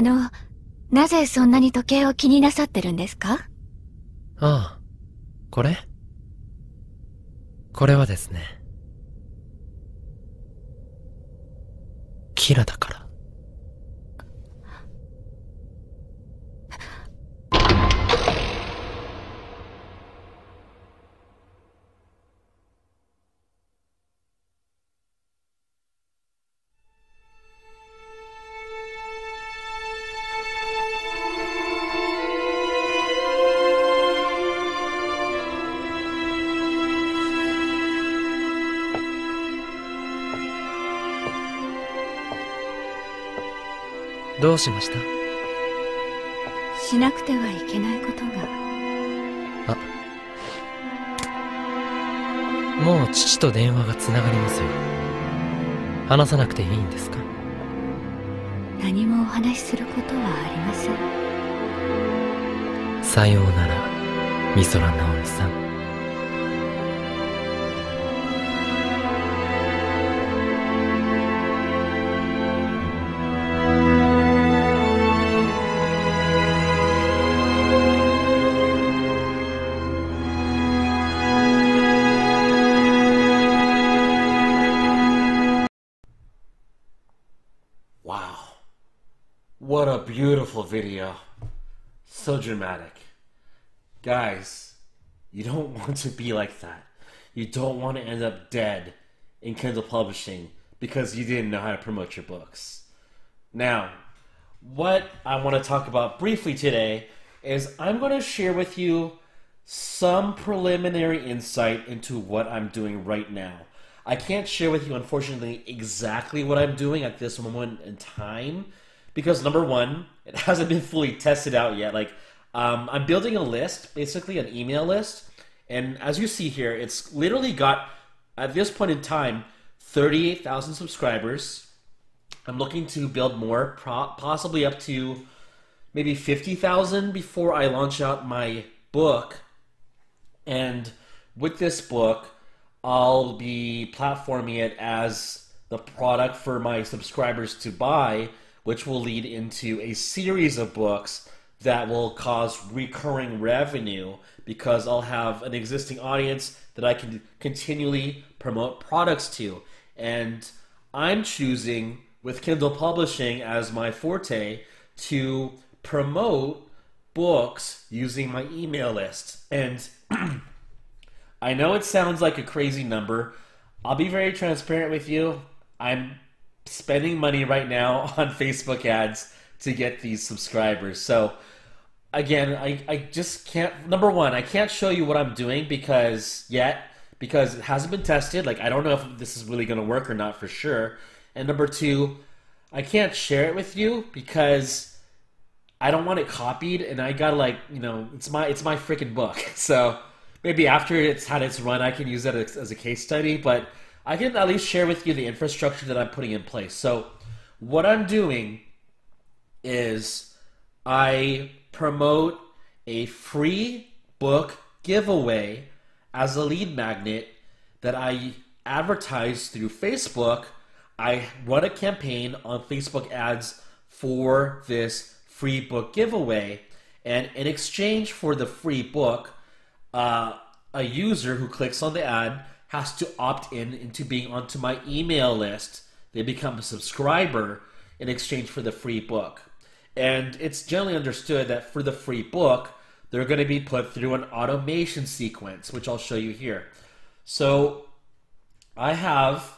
なぜそんなに時計を気になさってるんですか？ああ、これはですね、キラだから。どうしました？しなくてはいけないことが。もう父と電話がつながりますよ。話さなくていいんですか？何もお話しすることはありません。さようなら、美空直美さん。Wow. What a beautiful video. So dramatic. Guys, you don't want to be like that. You don't want to end up dead in Kindle Publishing because you didn't know how to promote your books. Now, what I want to talk about briefly today is I'm going to share with you some preliminary insight into what I'm doing right now. I can't share with you, unfortunately, exactly what I'm doing at this moment in time because, number one, it hasn't been fully tested out yet. I'm building a list, basically an email list, and as you see here, it's literally got, at this point in time, 38,000 subscribers. I'm looking to build more, possibly up to maybe 50,000 before I launch out my book. And with this book, I'll be platforming it as the product for my subscribers to buy, which will lead into a series of books that will cause recurring revenue because I'll have an existing audience that I can continually promote products to. And I'm choosing, with Kindle Publishing as my forte, to promote books using my email list. And I know it sounds like a crazy number. I'll be very transparent with you. I'm spending money right now on Facebook ads to get these subscribers. So again, I just can't, number one, I can't show you what I'm doing because it hasn't been tested. Like, I don't know if this is really going to work or not for sure. And number two, I can't share it with you because I don't want it copied, and I gotta, like, it's my freaking book. So maybe after it's had its run, I can use that as a case study, but I can at least share with you the infrastructure that I'm putting in place. So what I'm doing is I promote a free book giveaway as a lead magnet that I advertise through Facebook. I run a campaign on Facebook ads for this free book giveaway, and in exchange for the free book, a user who clicks on the ad has to opt in into being onto my email list. They become a subscriber in exchange for the free book. And it's generally understood that for the free book, they're going to be put through an automation sequence, which I'll show you here. So I have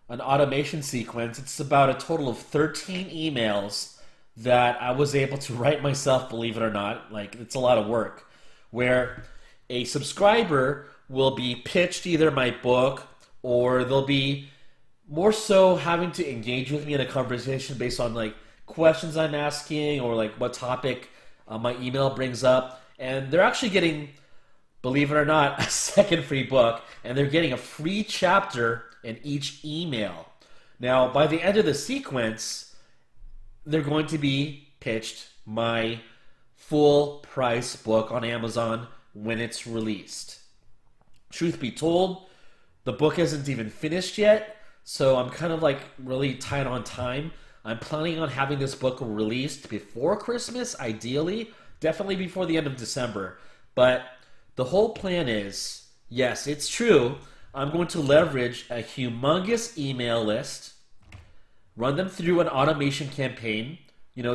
an automation sequence. It's about a total of 13 emails that I was able to write myself, believe it or not. Like, it's a lot of work, where a subscriber will be pitched either my book, or they'll be more so having to engage with me in a conversation based on, like, questions I'm asking or, like, what topic my email brings up. And they're actually getting, believe it or not, a second free book, and they're getting a free chapter in each email. Now, by the end of the sequence, they're going to be pitched my full price book on Amazon when it's released. Truth be told, the book isn't even finished yet, so I'm kind of, like, really tight on time. I'm planning on having this book released before Christmas, ideally, definitely before the end of December. But the whole plan is, yes, it's true, I'm going to leverage a humongous email list, run them through an automation campaign,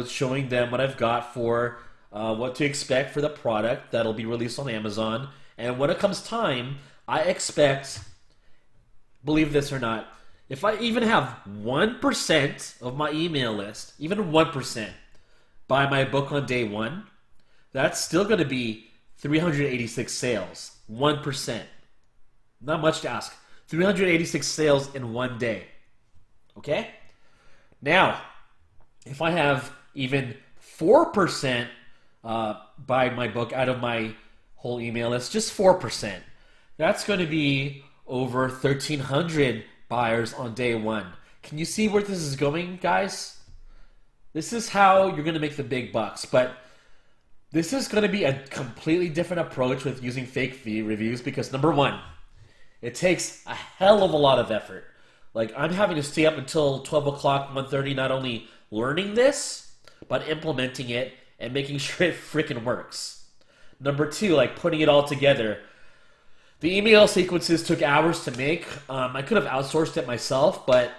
showing them what I've got for what to expect for the product that'll be released on Amazon. And when it comes time, I expect, believe this or not, if I even have 1% of my email list, even 1%, buy my book on day one, that's still going to be 386 sales. 1%. Not much to ask. 386 sales in one day. Okay? Now, if I have even 4% buy my book out of my whole email list, just 4%, that's going to be over 1,300 buyers on day one. Can you see where this is going, guys? This is how you're going to make the big bucks, but this is going to be a completely different approach with using fake reviews because, number one, it takes a hell of a lot of effort. Like, I'm having to stay up until 12 o'clock, 1:30, not only learning this, but implementing it and making sure it freaking works. Number two, like putting it all together. The email sequences took hours to make. I could have outsourced it myself, but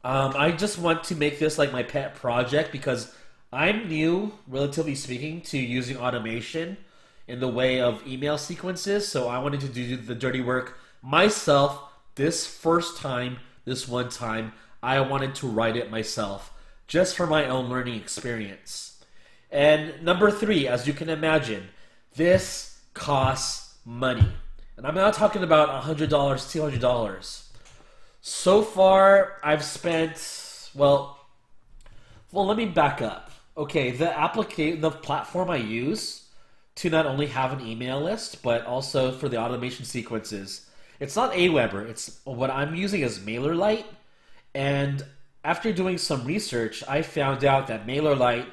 I just want to make this like my pet project because I'm new, relatively speaking, to using automation in the way of email sequences. So I wanted to do the dirty work myself this first time, this one time. I wanted to write it myself just for my own learning experience. And number three, as you can imagine, this costs money. And I'm not talking about $100, $200. So far, I've spent, well, let me back up. Okay, the platform I use to not only have an email list, but also for the automation sequences, it's not Aweber. It's what I'm using is MailerLite. And after doing some research, I found out that MailerLite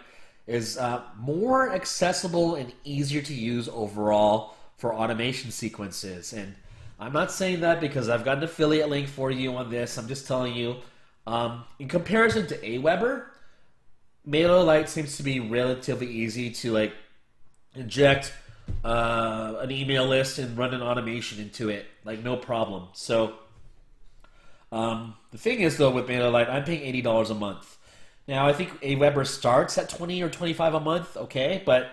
is more accessible and easier to use overall for automation sequences. And I'm not saying that because I've got an affiliate link for you on this. I'm just telling you, in comparison to Aweber, MailerLite seems to be relatively easy to like inject an email list and run an automation into it, like no problem. So the thing is though with MailerLite, I'm paying $80 a month. Now I think Aweber starts at $20 or $25 a month, okay, but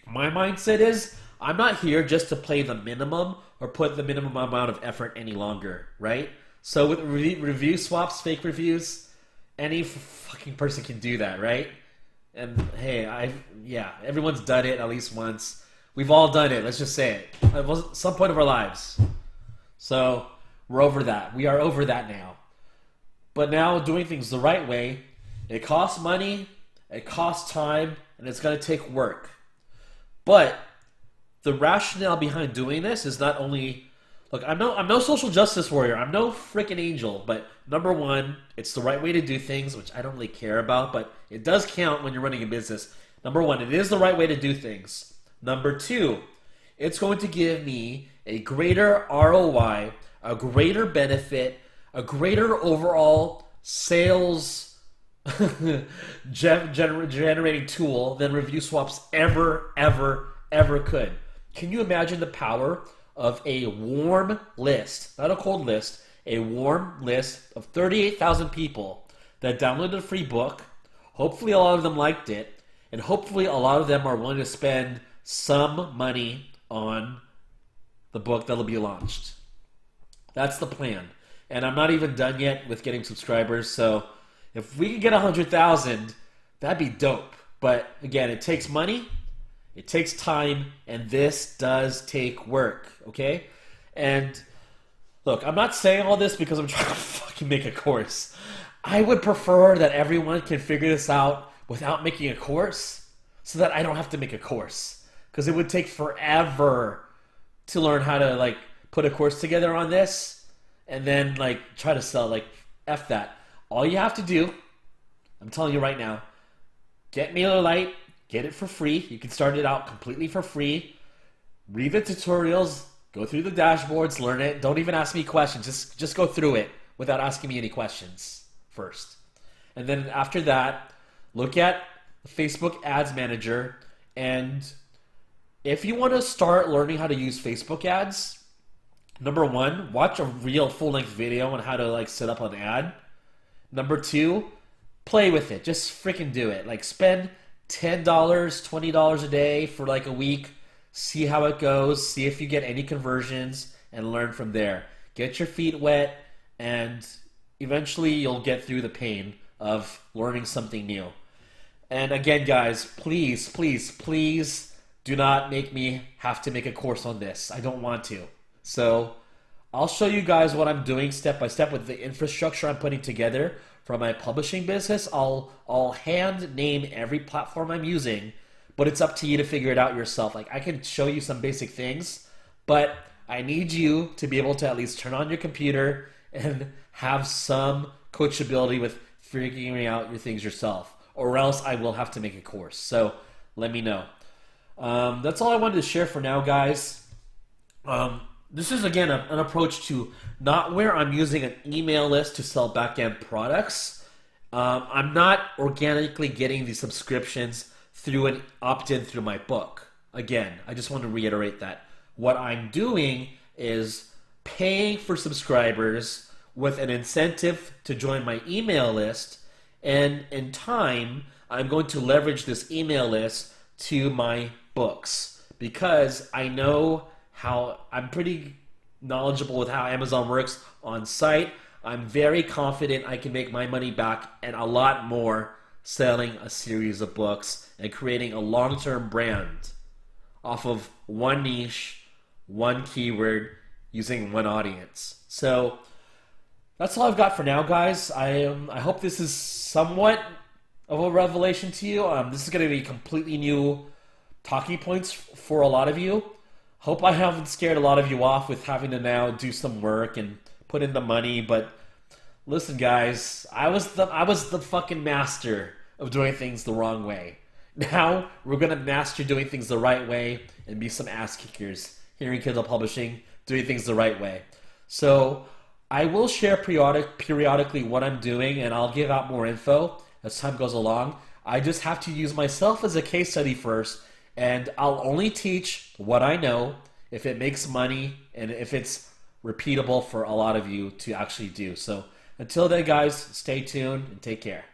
my mindset is I'm not here just to play the minimum or put the minimum amount of effort any longer, right? So with review swaps, fake reviews, any fucking person can do that, right? And hey, everyone's done it at least once. We've all done it, let's just say it. At some point of our lives. So we're over that. We are over that now. But now doing things the right way, it costs money, it costs time, and it's going to take work. But the rationale behind doing this is not only, look, I'm no social justice warrior. I'm no freaking angel. But number one, it's the right way to do things, which I don't really care about, but it does count when you're running a business. Number one, it is the right way to do things. Number two, it's going to give me a greater ROI, a greater benefit, a greater overall sales generating tool than review swaps ever could. Can you imagine the power of a warm list, not a cold list, a warm list of 38,000 people that downloaded a free book? Hopefully a lot of them liked it, and hopefully a lot of them are willing to spend some money on the book that'll be launched. That's the plan. And I'm not even done yet with getting subscribers, so if we can get 100,000, that'd be dope. But again, it takes money, it takes time, and this does take work, okay? And look, I'm not saying all this because I'm trying to fucking make a course. I would prefer that everyone can figure this out without making a course so that I don't have to make a course. Because it would take forever to learn how to like put a course together on this and then like try to sell. Like, F that. All you have to do, I'm telling you right now, get MailerLite, get it for free. You can start it out completely for free. Read the tutorials, go through the dashboards, learn it. Don't even ask me questions. Just go through it without asking me any questions first. And then after that, look at Facebook Ads Manager. And if you want to start learning how to use Facebook ads, number one, watch a real full-length video on how to like set up an ad. Number two, play with it. Just freaking do it. Like spend $10, $20 a day for like a week. See how it goes. See if you get any conversions and learn from there. Get your feet wet and eventually you'll get through the pain of learning something new. And again, guys, please, please, please do not make me have to make a course on this. I don't want to. So I'll show you guys what I'm doing step by step with the infrastructure I'm putting together for my publishing business. I'll hand name every platform I'm using, but it's up to you to figure it out yourself. Like I can show you some basic things, but I need you to be able to at least turn on your computer and have some coachability with figuring out your things yourself, or else I will have to make a course. So let me know. That's all I wanted to share for now, guys. This is, again, an approach to not where I'm using an email list to sell back-end products. I'm not organically getting the subscriptions through an opt-in through my book. Again, I just want to reiterate that. What I'm doing is paying for subscribers with an incentive to join my email list, and in time, I'm going to leverage this email list to my books because I know how I'm pretty knowledgeable with how Amazon works on site. I'm very confident I can make my money back and a lot more selling a series of books and creating a long-term brand off of one niche, one keyword, using one audience. So that's all I've got for now, guys. I hope this is somewhat of a revelation to you. This is going to be completely new talking points for a lot of you. Hope I haven't scared a lot of you off with having to now do some work and put in the money. But listen, guys, I was the fucking master of doing things the wrong way. Now we're gonna master doing things the right way and be some ass kickers here in Kindle Publishing, doing things the right way. So I will share periodically what I'm doing, and I'll give out more info as time goes along. I just have to use myself as a case study first, and I'll only teach what I know if it makes money and if it's repeatable for a lot of you to actually do. So until then, guys, stay tuned and take care.